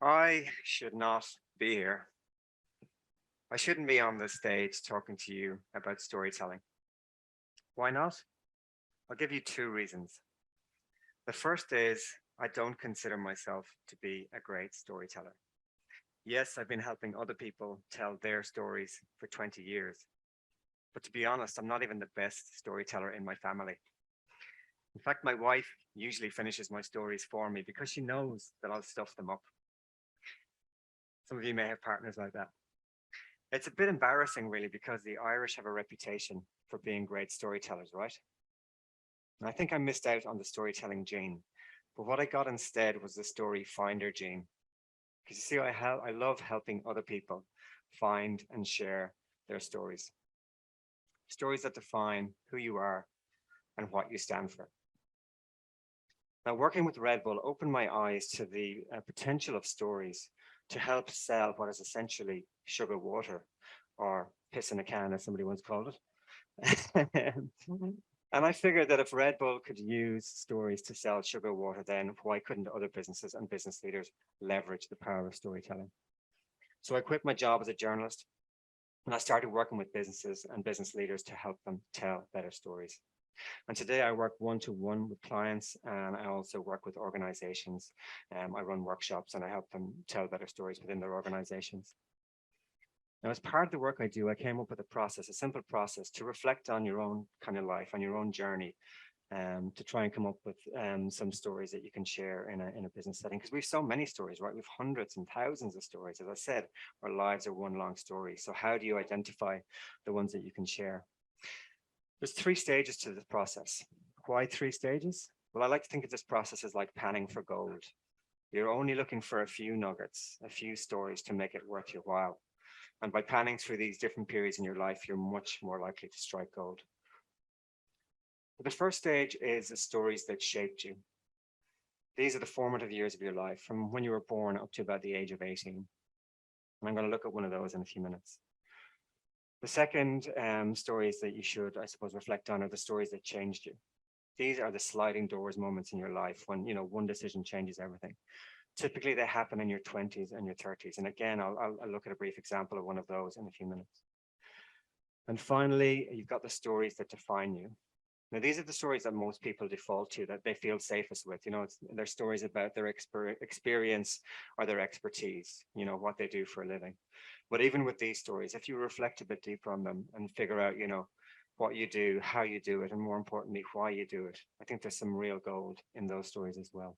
I should not be here. I shouldn't be on this stage talking to you about storytelling. Why not? I'll give you two reasons. The first is I don't consider myself to be a great storyteller. Yes, I've been helping other people tell their stories for 20 years. But to be honest, I'm not even the best storyteller in my family. In fact, my wife usually finishes my stories for me because she knows that I'll stuff them up. Some of you may have partners like that. It's a bit embarrassing, really, because the Irish have a reputation for being great storytellers, right? And I think I missed out on the storytelling gene. But what I got instead was the story finder gene. Because you see, I love helping other people find and share their stories. Stories that define who you are and what you stand for. Now, working with Red Bull opened my eyes to the potential of stories to help sell what is essentially sugar water, or piss in a can, as somebody once called it. And I figured that if Red Bull could use stories to sell sugar water, then why couldn't other businesses and business leaders leverage the power of storytelling? So I quit my job as a journalist and I started working with businesses and business leaders to help them tell better stories. And today I work one-to-one with clients, and I also work with organizations. I run workshops and I help them tell better stories within their organizations. Now, as part of the work I do, I came up with a process, a simple process to reflect on your own kind of life, on your own journey, to try and come up with some stories that you can share in a business setting. Because we have so many stories, right? We have hundreds and thousands of stories. As I said, our lives are one long story. So how do you identify the ones that you can share? There's three stages to the process. Why three stages? Well, I like to think of this process as like panning for gold. You're only looking for a few nuggets, a few stories to make it worth your while. And by panning through these different periods in your life, you're much more likely to strike gold. But the first stage is the stories that shaped you. These are the formative years of your life, from when you were born up to about the age of 18. And I'm going to look at one of those in a few minutes. The second stories that you should, I suppose, reflect on are the stories that changed you. These are the sliding doors moments in your life when, one decision changes everything. Typically, they happen in your 20s and your 30s. And again, I'll look at a brief example of one of those in a few minutes. And finally, you've got the stories that define you. Now, these are the stories that most people default to, that they feel safest with. They're stories about their experience or their expertise, what they do for a living. But even with these stories, if you reflect a bit deeper on them and figure out, what you do, how you do it, and more importantly, why you do it, I think there's some real gold in those stories as well.